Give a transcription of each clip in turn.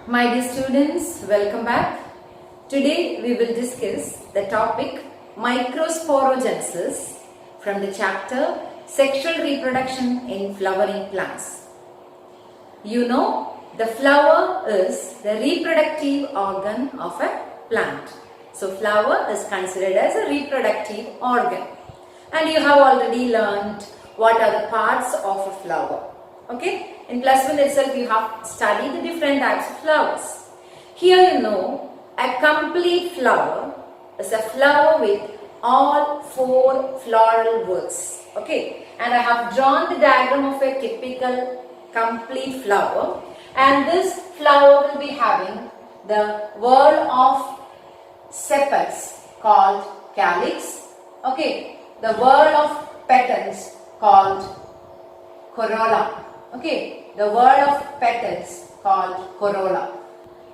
My dear students, welcome back. Today we will discuss the topic microsporogenesis from the chapter Sexual Reproduction in Flowering Plants. You know, the flower is the reproductive organ of a plant. So flower is considered as a reproductive organ. And you have already learned what are the parts of a flower. Okay, in plus 1 itself you have studied the different types of flowers. Here you know a complete flower is a flower with all 4 floral whorls. Okay, and I have drawn the diagram of a typical complete flower, and this flower will be having the whorl of sepals called calyx. Okay, the whorl of petals called corolla. Okay, the whorl of petals called corolla.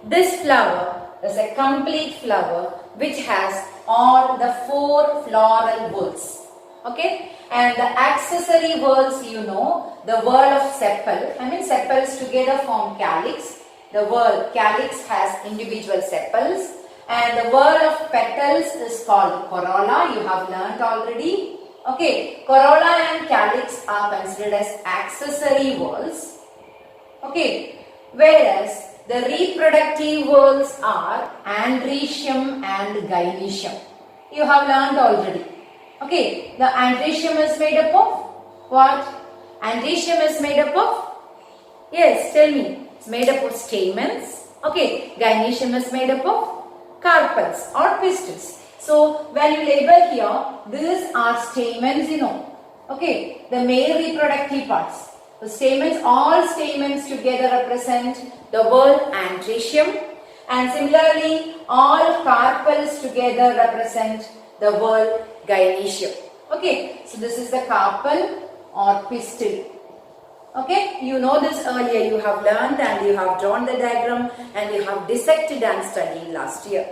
This flower is a complete flower which has all the 4 floral whorls. Okay, and the accessory whorls, you know, the whorl of sepal, sepals together form calyx. The whorl calyx has individual sepals, and the whorl of petals is called corolla. You have learnt already. Okay, corolla and calyx are considered as accessory whorls. Okay, whereas the reproductive whorls are androecium and gynoecium. You have learned already. Okay, the androecium is made up of what? Androecium is made up of? Yes, tell me. It's made up of stamens. Okay, gynoecium is made up of carpels or pistils. So, when you label here, these are stamens, you know. Okay, the male reproductive parts. The stamens, all stamens together represent the whorl androecium, and similarly, all carpels together represent the whorl gynoecium. Okay, so this is the carpel or pistil. Okay, you know this earlier, you have learned and you have drawn the diagram and you have dissected and studied last year.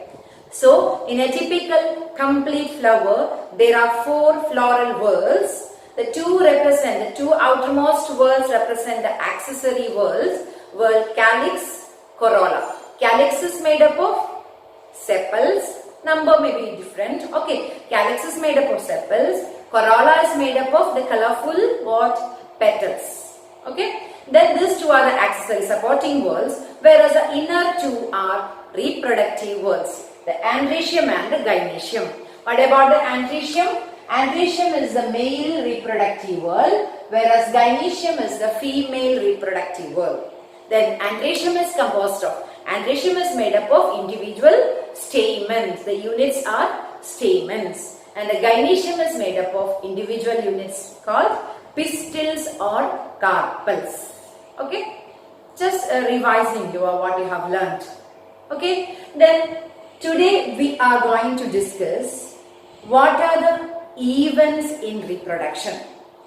So, in a typical complete flower, there are 4 floral whorls. The two outermost whorls represent the accessory whorls, whorl calyx, corolla. Calyx is made up of sepals, number may be different. Okay, calyx is made up of sepals, corolla is made up of the colorful what? Petals. Okay, then these 2 are the accessory supporting whorls, whereas the inner 2 are reproductive whorls, the androecium and the gynoecium. What about the androecium? Androecium is the male reproductive whorl, whereas gynoecium is the female reproductive whorl. Then androecium is composed of, androecium is made up of individual stamens. The units are stamens. And the gynoecium is made up of individual units called pistils or carpels. Okay, just revising what you have learnt. Okay, then today we are going to discuss what are the events in reproduction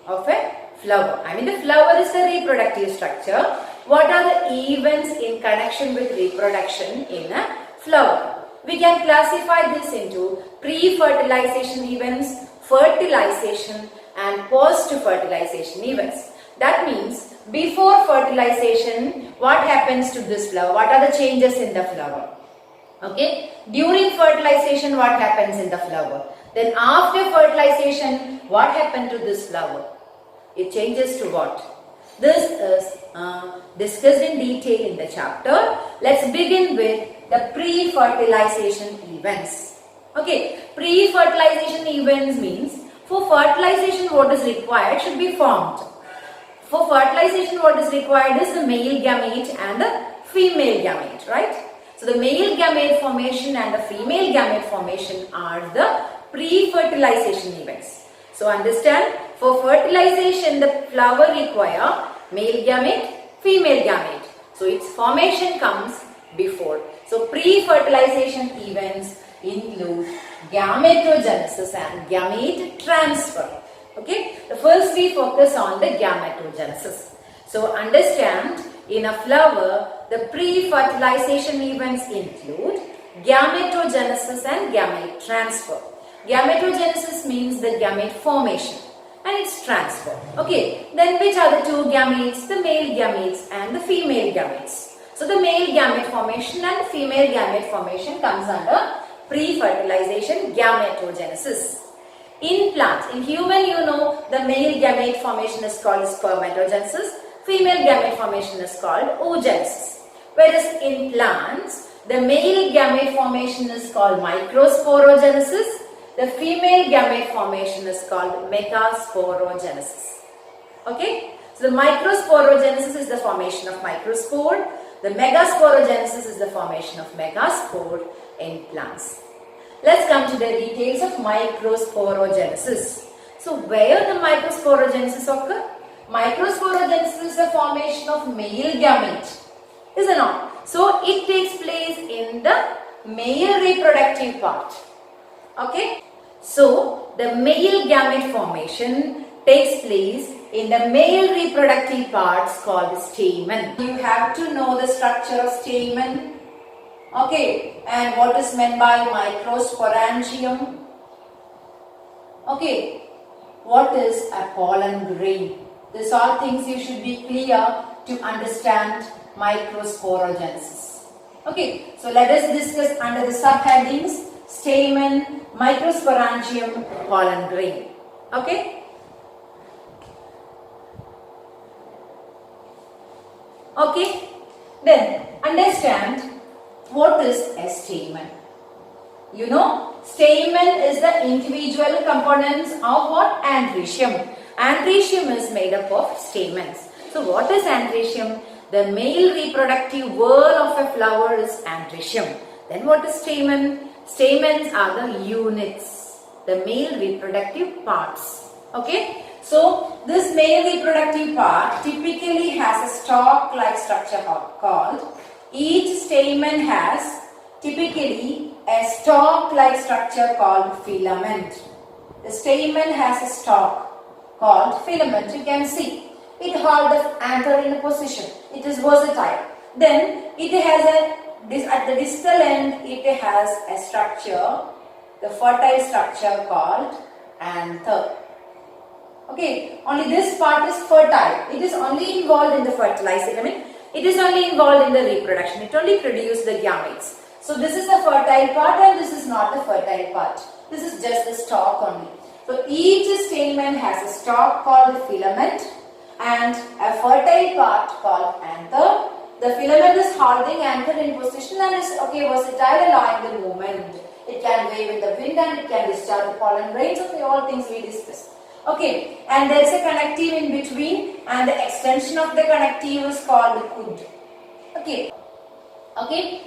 of a flower. The flower is the reproductive structure. What are the events in connection with reproduction in a flower? We can classify this into pre-fertilization events, fertilization and post-fertilization events. That means before fertilization, what happens to this flower? What are the changes in the flower? Okay, during fertilization, what happens in the flower? Then after fertilization, what happened to this flower? It changes to what? This is discussed in detail in the chapter. Let's begin with the pre-fertilization events. Okay, pre-fertilization events means for fertilization what is required should be formed. For fertilization what is required is the male gamete and the female gamete, right? So the male gamete formation and the female gamete formation are the pre-fertilization events. So understand, for fertilization the flower require male gamete, female gamete. So its formation comes before. So pre-fertilization events include gametogenesis and gamete transfer. Okay, first we focus on the gametogenesis. So understand, in a flower, the pre-fertilization events include gametogenesis and gamete transfer. Gametogenesis means the gamete formation and its transfer. Okay, then which are the 2 gametes? The male gametes and the female gametes. So the male gamete formation and female gamete formation comes under pre-fertilization gametogenesis. In plants, in human, the male gamete formation is called spermatogenesis, female gamete formation is called oogenesis. Whereas in plants, the male gamete formation is called microsporogenesis, the female gamete formation is called megasporogenesis. Okay? So the microsporogenesis is the formation of microspore, the megasporogenesis is the formation of megaspore in plants. Let's come to the details of microsporogenesis. So where the microsporogenesis occur? Microsporogenesis is the formation of male gamete, is it not? So it takes place in the male reproductive part. Okay? So the male gamete formation takes place in the male reproductive parts called stamen. You have to know the structure of stamen. Okay, and what is meant by microsporangium? Okay, what is a pollen grain? These are things you should be clear to understand microsporogenesis. Okay, so let us discuss under the subheadings stamen, microsporangium, pollen grain. Okay. Okay, then understand what is a stamen. Stamen is the individual components of what? Androecium. Androecium is made up of stamens. So what is androecium? The male reproductive whorl of a flower is androecium. Then what is stamen? Stamens are the units, the male reproductive parts. Okay. So this male reproductive part typically has a stalk-like structure called. Each stamen has typically a stalk-like structure called filament. The stamen has a stalk called filament. You can see it holds the anther in a position. It is versatile. Then it has at the distal end it has a structure, the fertile structure called anther. Okay, only this part is fertile. It is only involved in the fertilization. It is only involved in the reproduction. It only produces the gametes. So this is the fertile part and this is not the fertile part. This is just the stalk only. So each stamen has a stalk called filament and a fertile part called anther. The filament is holding anther in position and is versatile, allowing the movement. It can wave in the wind and it can discharge the pollen grains. Okay, all things we discussed. Okay, and there is a connective in between and the extension of the connective is called the hood. Okay,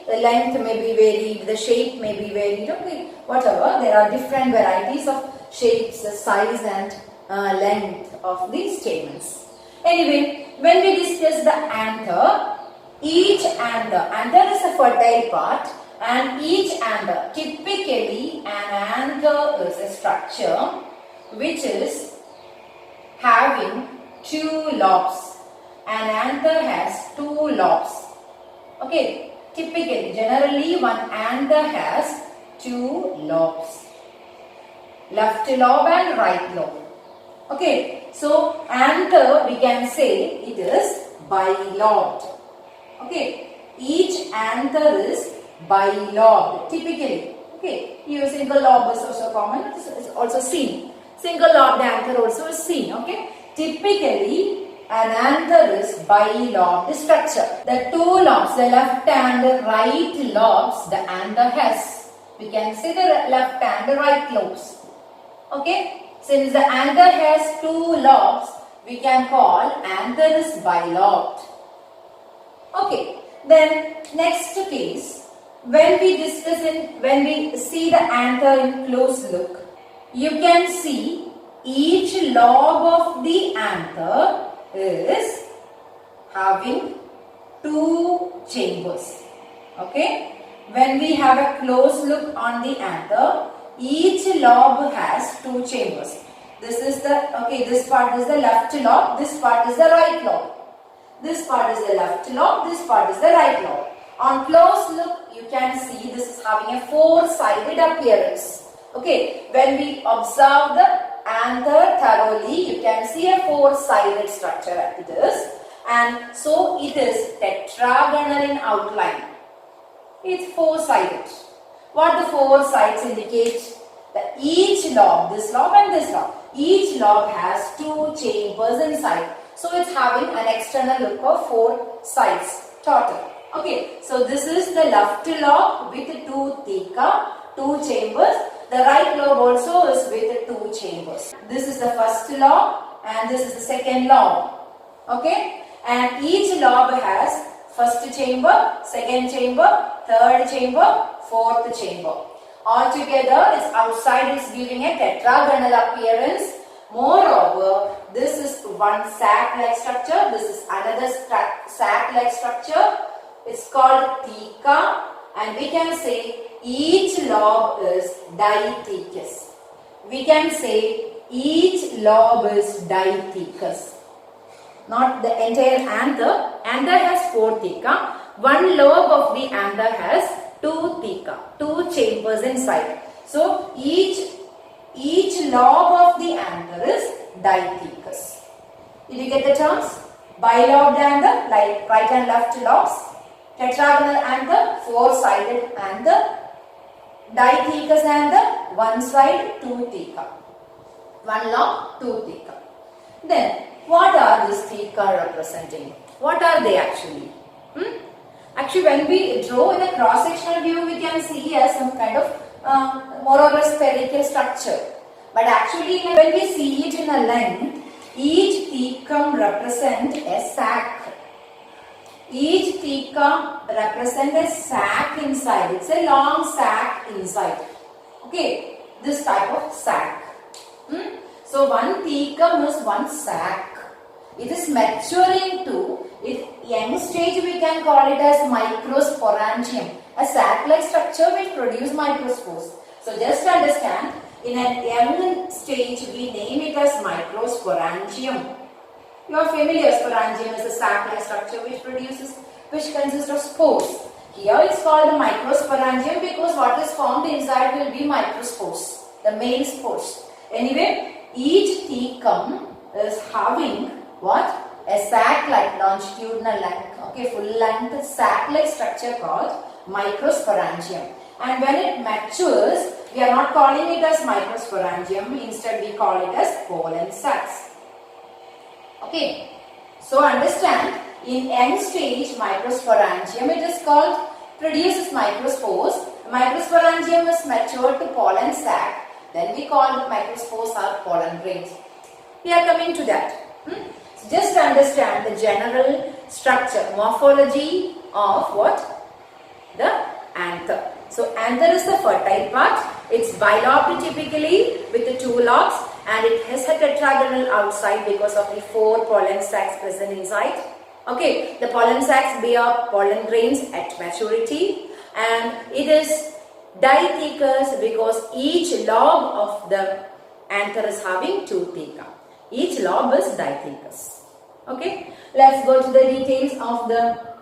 the length may be varied, the shape may be varied, okay, whatever. There are different varieties of shapes, size and length of these stamens. Anyway, when we discuss the anther, each anther is a fertile part and each anther, typically an anther is a structure which is having two lobes. An anther has two lobes. Okay, typically, generally one anther has two lobes. Left lobe and right lobe. Okay, so anther we can say it is bilobed. Okay, each anther is bilobed typically. Okay, here single lobe is also common, it is also seen. Single lobed anther also is seen. Okay, typically an anther is bilobed structure. The two lobes, the left and the right lobes, the anther has. We can say the left and the right lobes. Okay, since the anther has two lobes, we can call anther is bilobed. Okay, then next case, when we see the anther in close look, you can see each lobe of the anther is having two chambers. Okay, when we have a close look on the anther, each lobe has two chambers. This is this part is the left lobe, this part is the right lobe. This part is the left lobe, this part is the right lobe. On close look, you can see this is having a four-sided appearance. Okay, when we observe the anther thoroughly, you can see a four-sided structure it is. and so it is tetragonal in outline. It's four-sided. What the four sides indicate? That each lobe, this lobe and this lobe, each lobe has two chambers inside. So it's having an external look of four sides total. Okay, so this is the left lobe with two theca, two chambers. The right lobe also is with two chambers. This is the first lobe and this is the second lobe. Okay, and each lobe has first chamber, second chamber, third chamber, fourth chamber. Altogether, its outside is giving a tetragonal appearance. Moreover, this is one sac-like structure. This is another sac-like structure. It's called theca, and we can say each lobe is dithecous. We can say each lobe is dithecous. Not the entire anther. Anther has four theca. One lobe of the anther has two theca, two chambers inside. So each lobe of the anther is dithecous. Did you get the terms? Bilobed anther, like right and left lobes. Tetragonal anther, four-sided anther. Dithecous anther, one side, two theca. One lobe, two theca. Then, what are these theca representing? What are they actually? Actually, when we draw in a cross-sectional view, we can see here some kind of more or less spherical structure. But actually, when we see it in a length, each thecum represents a sac. Each theca represents a sac inside. It's a long sac inside. Okay, this type of sac. So one thecum is one sac. It is maturing to its young stage. We can call it as microsporangium, a sac-like structure which produces microspores. So just understand, in a young stage we name it as microsporangium. You are familiar, sporangium is a sac-like structure which consists of spores. Here it's called the microsporangium because what is formed inside will be microspores, the male spores. Anyway, each thecum is having what? A sac-like longitudinal length, okay, full length sac-like structure called microsporangium. And when it matures, we are not calling it as microsporangium, instead we call it as pollen sacs. Okay, so understand, in young stage microsporangium it is called, produces microspores. Microsporangium is matured to pollen sac, then we call it microspores or pollen grains. We are coming to that. Just understand the general structure, morphology of what? The anther. So anther is the fertile part. It's bilobed typically with the two lobes, and it has a tetragonal outside because of the four pollen sacs present inside. Okay, the pollen sacs bear pollen grains at maturity, and it is dithecous because each lobe of the anther is having two theca. Each lobe is dithecous. Okay, let's go to the details of the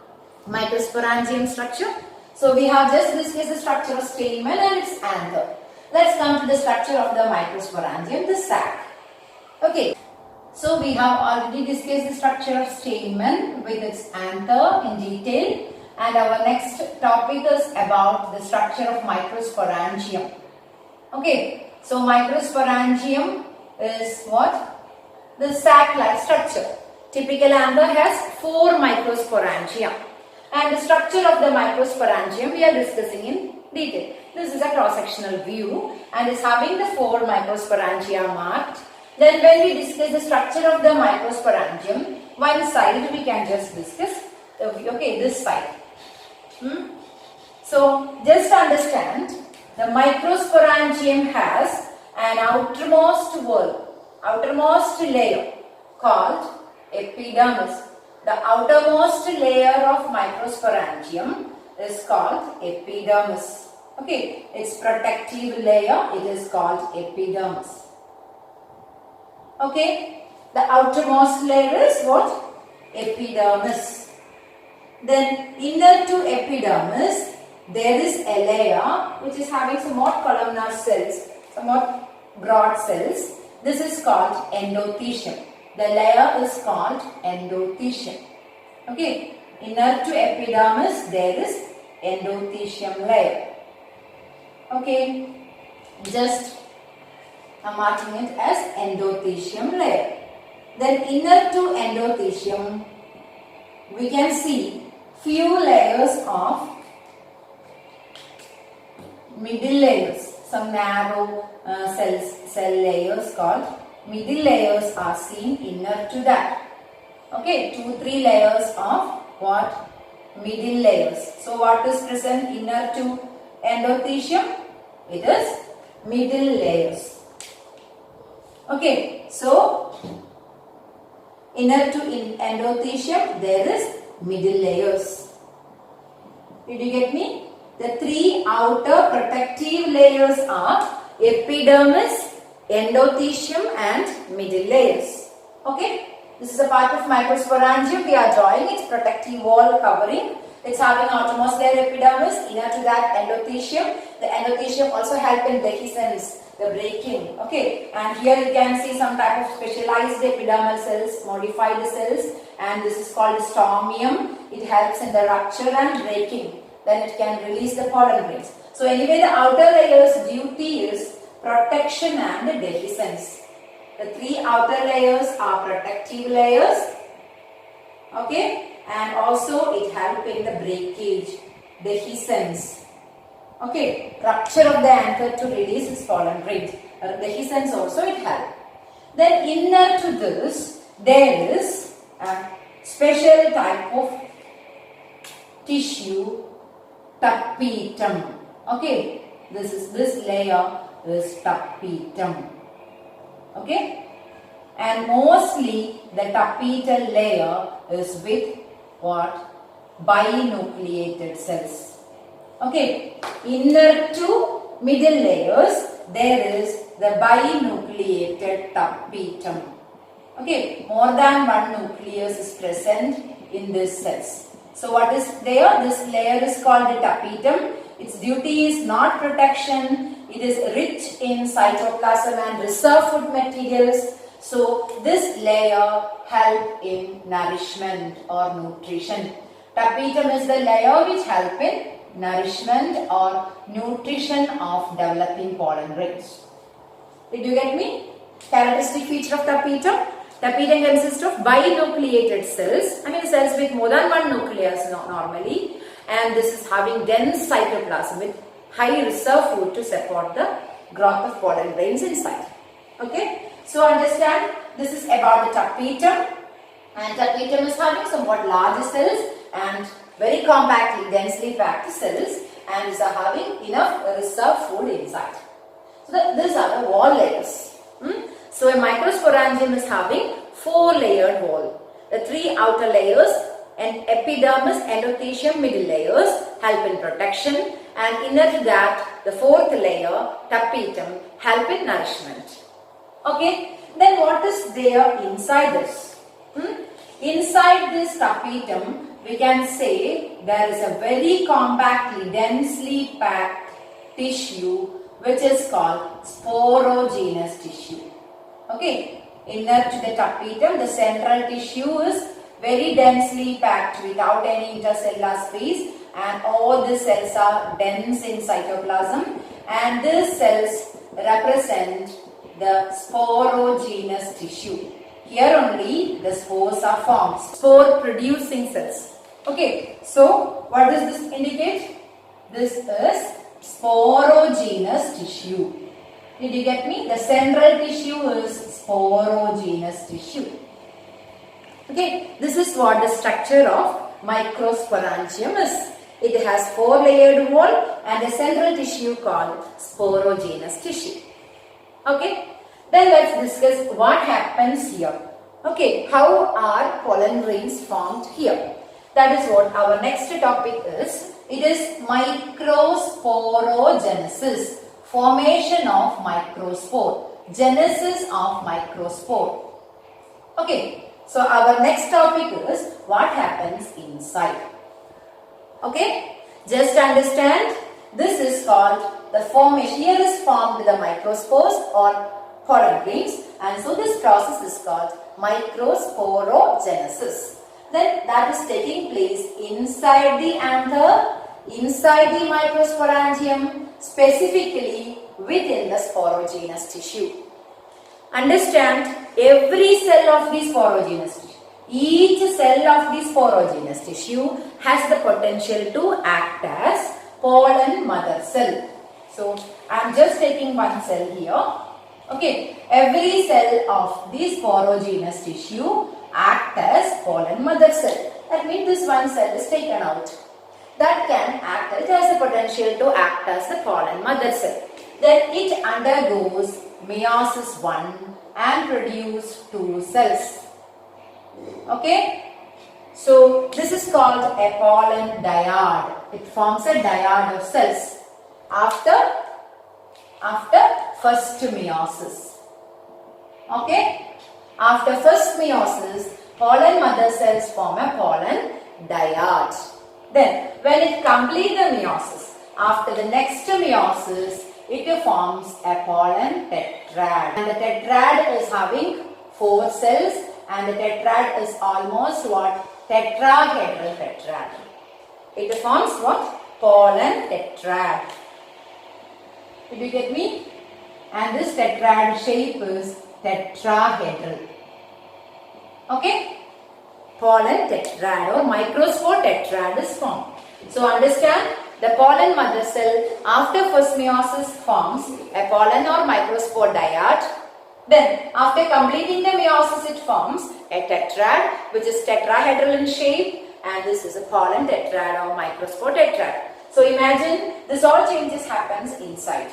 microsporangium structure. So we have just discussed the structure of stamen and its anther. Let's come to the structure of the microsporangium, the sac. Okay, so we have already discussed the structure of stamen with its anther in detail, and our next topic is about the structure of microsporangium. Okay, so microsporangium is what? The sac-like structure. Typical anther has 4 microsporangia, and the structure of the microsporangium we are discussing in detail. This is a cross-sectional view and is having the 4 microsporangia marked. Then when we discuss the structure of the microsporangium, one side we can just discuss, okay, this side. So just understand, the microsporangium has an outermost layer called epidermis. The outermost layer of microsporangium is called epidermis. Okay, its protective layer, it is called epidermis. Okay, the outermost layer is what? Epidermis. Then inner to epidermis, there is a layer which is having somewhat columnar cells, somewhat broad cells. This is called endothecium. The layer is called endothecium. Okay, inner to epidermis there is endothelium layer. Okay, just I'm marking it as endothelium layer. Then inner to endothelium we can see few layers of middle layers. Some narrow cell layers called middle layers are seen inner to that. Okay, 2-3 layers of what? Middle layers. So what is present inner to endothelium? It is middle layers. Okay, so inner to endothelium there is middle layers. Did you get me? The 3 outer protective layers are epidermis, endothelium and middle layers. Okay, this is a part of microsporangium. We are drawing its protective wall covering. It's having outermost layer epidermis, inner to that endothelium. The endothelium also help in dehiscence, the breaking. Okay, and here you can see some type of specialized epidermal cells, modified cells, and this is called stomium. It helps in the rupture and breaking. Then it can release the pollen grains. So anyway, the outer layer's duty is protection and dehiscence. The 3 outer layers are protective layers. Okay, and also it helps in the breakage, dehiscence. Okay, rupture of the anther to release its pollen grains. Dehiscence also it helps. Then inner to this there is a special type of tissue, tapetum. Okay, this layer is tapetum. Okay, and mostly the tapetal layer is with what? Binucleated cells. Okay, inner to middle layers there is the binucleated tapetum. Okay, more than one nucleus is present in these cells. So what is there? This layer is called the tapetum. Its duty is not protection. It is rich in cytoplasm and reserve food materials. So this layer help in nourishment or nutrition. Tapetum is the layer which help in nourishment or nutrition of developing pollen grains. Did you get me? Characteristic feature of tapetum. Tapetum consists of binucleated cells. I mean cells with more than one nucleus normally, and this is having dense cytoplasm with high reserve food to support the growth of pollen grains inside. Okay, so understand this is about the tapetum, and tapetum is having somewhat large cells and very compactly, densely packed cells, and is having enough reserve food inside. So these are the wall layers. So a microsporangium is having 4-layered wall. The 3 outer layers and epidermis, endothelium, middle layers help in protection, and inner to that the 4th layer, tapetum, help in nourishment. Okay, then what is there inside this? Inside this tapetum we can say there is a very compactly, densely packed tissue which is called sporogenous tissue. Okay, inner to the tapetum, the central tissue is very densely packed without any intercellular space, and all the cells are dense in cytoplasm, and these cells represent the sporogenous tissue. Here only the spores are formed, spore producing cells. Okay, so what does this indicate? This is sporogenous tissue. Did you get me? The central tissue is sporogenous tissue. Okay, this is what the structure of microsporangium is. It has 4-layered wall and a central tissue called sporogenous tissue. Okay, then let's discuss what happens here. Okay, how are pollen grains formed here? That is what our next topic is. It is microsporogenesis, formation of microspore, genesis of microspore. Okay, so our next topic is what happens inside. Okay, just understand this is called the formation. Here is formed the microspores or pollen grains, and so this process is called microsporogenesis. then that is taking place inside the anther, inside the microsporangium, specifically within the sporogenous tissue. Understand, every cell of the sporogenous tissue, each cell of the sporogenous tissue has the potential to act as pollen mother cell. So, I am just taking one cell here. Okay, every cell of the sporogenous tissue act as pollen mother cell. That means this one cell is taken out. That can act, it has the potential to act as the pollen mother cell. Then it undergoes meiosis 1 and produce 2 cells. Okay, so this is called a pollen dyad. It forms a dyad of cells after first meiosis. Okay, after first meiosis, pollen mother cells form a pollen dyad. Then when it completes the meiosis, after the next meiosis, it forms a pollen tetrad. And the tetrad is having 4 cells, and the tetrad is almost what? Tetrahedral tetrad. It forms what? Pollen tetrad. Did you get me? And this tetrad shape is tetrahedral. Okay? Pollen tetrad or microspore tetrad is formed. So understand, the pollen mother cell after first meiosis forms a pollen or microspore dyad. Then after completing the meiosis, it forms a tetrad, which is tetrahedral in shape, and this is a pollen tetrad or microspore tetrad. So imagine this all changes happens inside.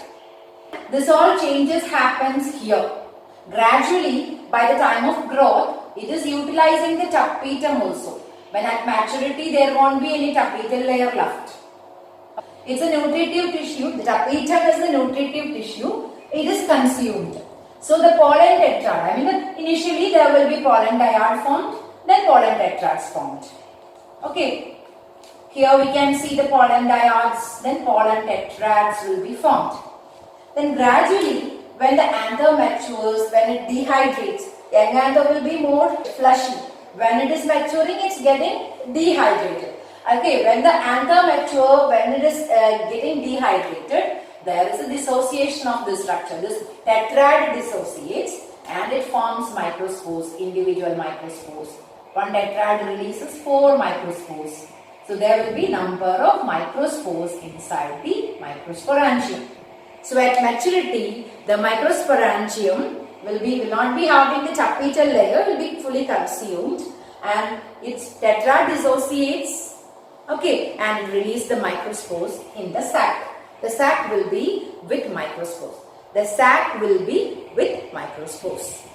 This all changes happens here. Gradually, by the time of growth, it is utilizing the tapetum also. When at maturity, there won't be any tapetal layer left. It's a nutritive tissue. The tapetum is the nutritive tissue. It is consumed. So the pollen tetrad, initially there will be pollen dyad formed, then pollen tetrads formed. Okay. Here we can see the pollen dyads, then pollen tetrads will be formed. Then gradually, when the anther matures, when it dehydrates, young anther will be more fleshy. When it is maturing, it's getting dehydrated. Okay, when the anther mature, when it is getting dehydrated, there is a dissociation of this structure. This tetrad dissociates and it forms microspores, individual microspores. One tetrad releases 4 microspores. So there will be number of microspores inside the microsporangium. So at maturity, the microsporangium will not be having the tapetal layer, will be fully consumed, and its tetrad dissociates, okay, and release the microspores in the sac. The sac will be with microspores. The sac will be with microspores.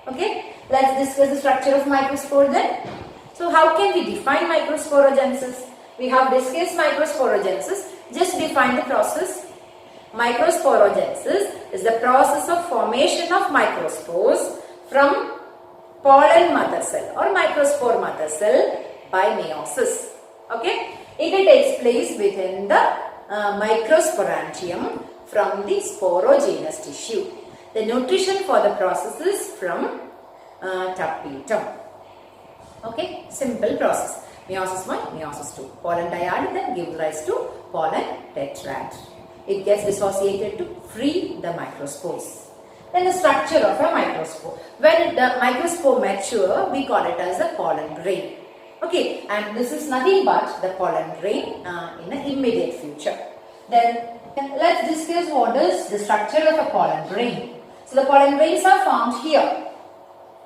Okay, let's discuss the structure of microspore then. So how can we define microsporogenesis? We have discussed microsporogenesis. Just define the process. Microsporogenesis is the process of formation of microspores from pollen mother cell or microspore mother cell by meiosis. Okay, it takes place within the microsporangium from the sporogenous tissue. The nutrition for the process is from tapetum. Okay, simple process. Meiosis 1, meiosis 2. Pollen dyad then gives rise to pollen tetrad. It gets dissociated to free the microspores. Then the structure of a microspore. When the microspore mature, we call it as a pollen grain. Okay, and this is nothing but the pollen grain in the immediate future. Then let's discuss what is the structure of a pollen grain. So the pollen grains are found here.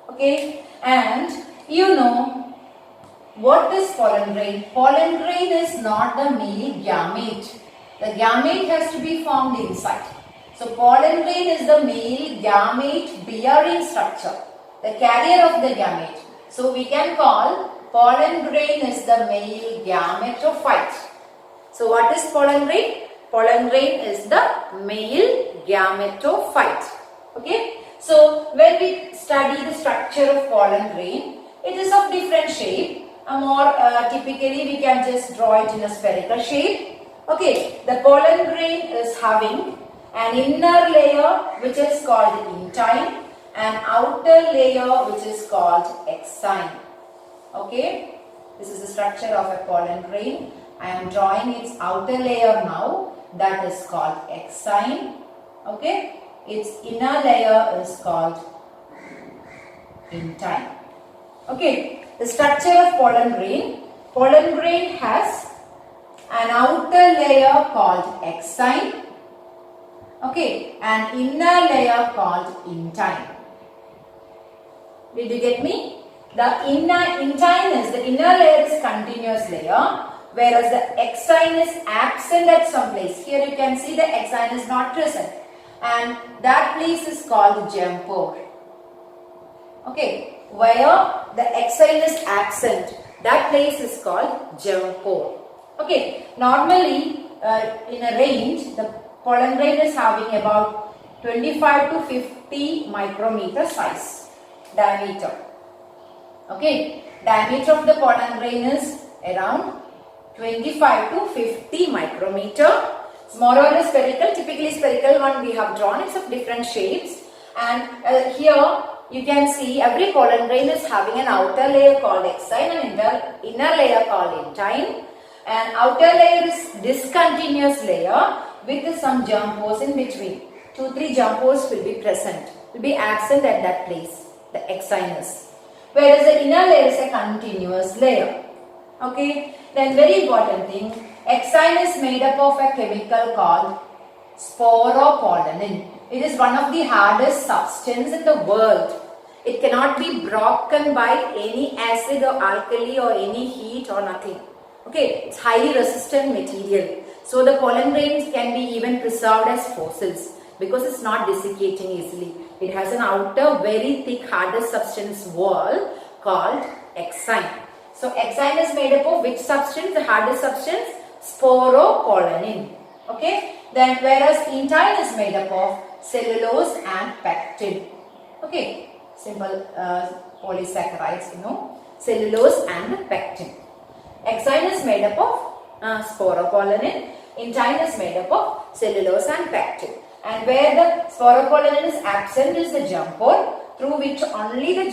Okay, and you know what is pollen grain? Pollen grain is not the male gamete. The gamete has to be formed inside. So pollen grain is the male gamete bearing structure, the carrier of the gamete. So we can call pollen grain is the male gametophyte. So what is pollen grain? Pollen grain is the male gametophyte. Okay. So when we study the structure of pollen grain, it is of different shape. More typically we can just draw it in a spherical shape. Okay, the pollen grain is having an inner layer which is called intine and outer layer which is called exine. Okay, This is the structure of a pollen grain. I am drawing its outer layer now, that is called exine. Okay, its inner layer is called intine. Okay, the structure of pollen grain. Pollen grain has an outer layer called exine. Okay, an inner layer called intine. Did you get me? The inner layer is continuous layer, whereas the exine is absent at some place. Here you can see the exine is not present, and that place is called germ pore. Okay, where the exine is absent, that place is called germ pore. Okay, normally in a range, the pollen grain is having about 25 to 50 micrometer size diameter. Okay, diameter of the pollen grain is around 25 to 50 micrometer. It's more or less spherical. Typically spherical one we have drawn. It's of different shapes, and here you can see every pollen grain is having an outer layer called exine and inner layer called intine. And outer layer is discontinuous layer with some germ pores in between. 2-3 germ pores will be present, will be absent at that place, the exinus. Whereas the inner layer is a continuous layer. Okay, then very important thing, exine is made up of a chemical called sporopollenin. It is one of the hardest substance in the world. It cannot be broken by any acid or alkali or any heat or nothing. Okay, it's highly resistant material. So the pollen grains can be even preserved as fossils because it's not desiccating easily. It has an outer very thick hardest substance wall called exine. So exine is made up of which substance? The hardest substance? Sporopollenin. Okay. Then whereas intine is made up of cellulose and pectin. Okay. Simple polysaccharides, you know. Cellulose and pectin. Exine is made up of sporopollenin. Intine is made up of cellulose and pectin. And where the sporopollenin is absent is the germ pore, through which only the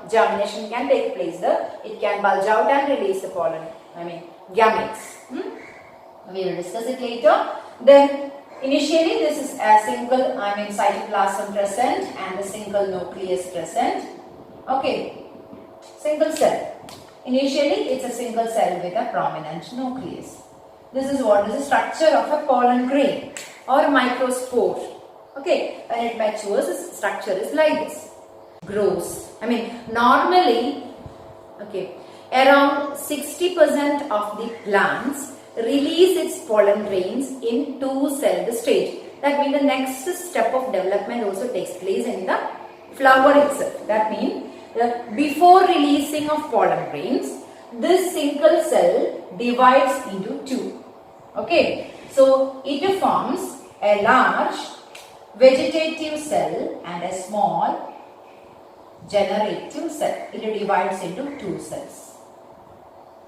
germination can take place. It can bulge out and release the pollen, gametes. We will discuss it later. Then initially this is a single, cytoplasm present and a single nucleus present. Okay, single cell. Initially it's a single cell with a prominent nucleus. This is what is the structure of a pollen grain or microspore. Okay, when it matures, its structure is like this. Grows. Normally, okay, around 60% of the plants release its pollen grains in two-celled stage. That means the next step of development also takes place in the flower itself. That means before releasing of pollen grains, this single cell divides into two. Okay, so it forms a large vegetative cell and a small generative cell. It divides into two cells.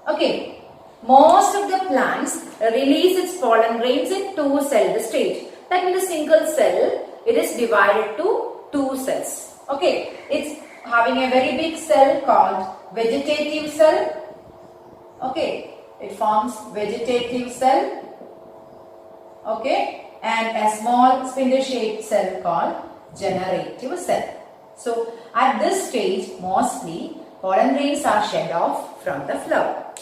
Okay, most of the plants release its pollen grains in two-celled stage. That means the single cell, it is divided to two cells. Okay, it's having a very big cell called vegetative cell. Okay, it forms vegetative cell. Okay, and a small spindle-shaped cell called generative cell. So at this stage, mostly pollen grains are shed off from the flower.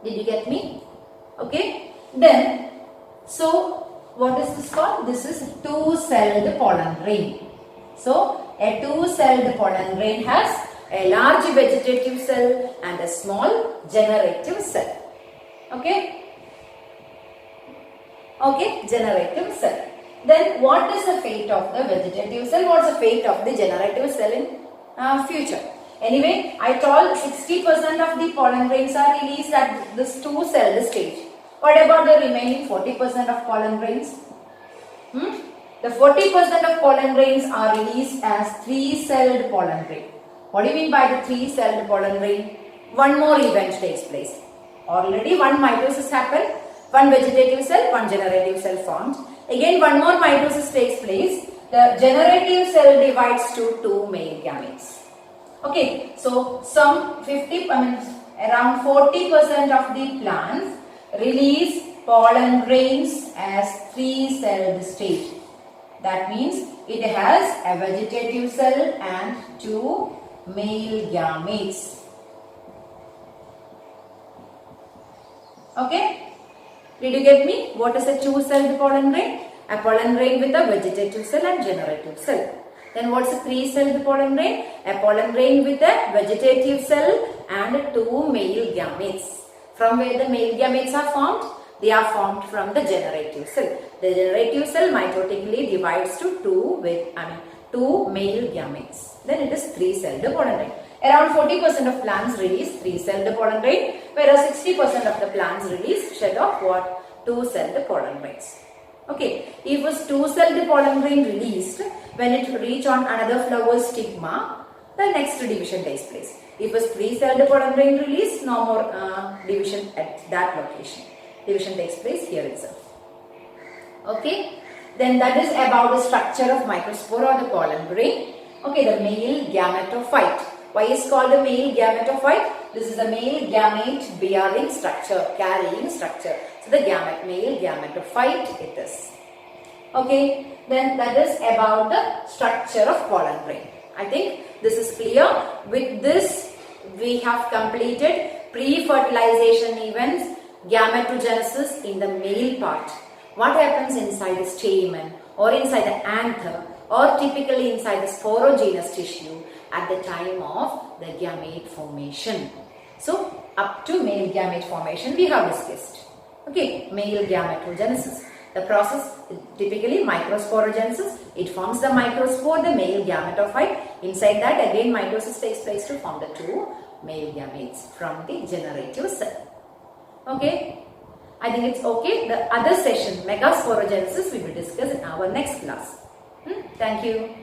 Did you get me? Okay. Then, so what is this called? This is two-celled pollen grain. So a two-celled pollen grain has a large vegetative cell and a small generative cell. Okay. Okay, generative cell. Then what is the fate of the vegetative cell? What is the fate of the generative cell in future? Anyway, I told 60% of the pollen grains are released at this two-celled stage. What about the remaining 40% of pollen grains? The 40% of pollen grains are released as three-celled pollen grain. What do you mean by the three-celled pollen grain? One more event takes place. Already one mitosis happened. One vegetative cell, one generative cell formed. Again one more mitosis takes place. The generative cell divides to two male gametes. Okay, so some around 40% of the plants release pollen grains as three-celled state. That means it has a vegetative cell and two male gametes. Okay? Did you get me? What is a two-celled pollen grain? A pollen grain with a vegetative cell and generative cell. Then what's a three-celled pollen grain? A pollen grain with a vegetative cell and two male gametes. From where the male gametes are formed? They are formed from the generative cell. The generative cell mitotically divides to two male gametes. Then it is three-celled pollen grain. Around 40% of plants release three-celled pollen grain, whereas 60% of the plants release shed of what? Two-celled pollen grains. Okay, if it was two-celled pollen grain released, when it reach on another flower stigma, the next division takes place. If it was three-celled pollen grain released, no more division at that location. Division takes place here itself. Okay, then that is about the structure of microspore or the pollen grain. Okay, the male gametophyte. Why is called a male gametophyte? This is a male gamete bearing structure, carrying structure. So the male gametophyte it is. Okay, then that is about the structure of pollen grain. I think this is clear. With this, we have completed pre-fertilization events, gametogenesis in the male part. What happens inside the stamen or inside the anther or typically inside the sporogenous tissue at the time of the gamete formation. So, up to male gamete formation we have discussed. Okay, male gametogenesis. The process typically microsporogenesis. It forms the microspore, the male gametophyte. Inside that again mitosis takes place to form the two male gametes from the generative cell. Okay, I think it's okay. The other session, megasporogenesis, we will discuss in our next class. Thank you.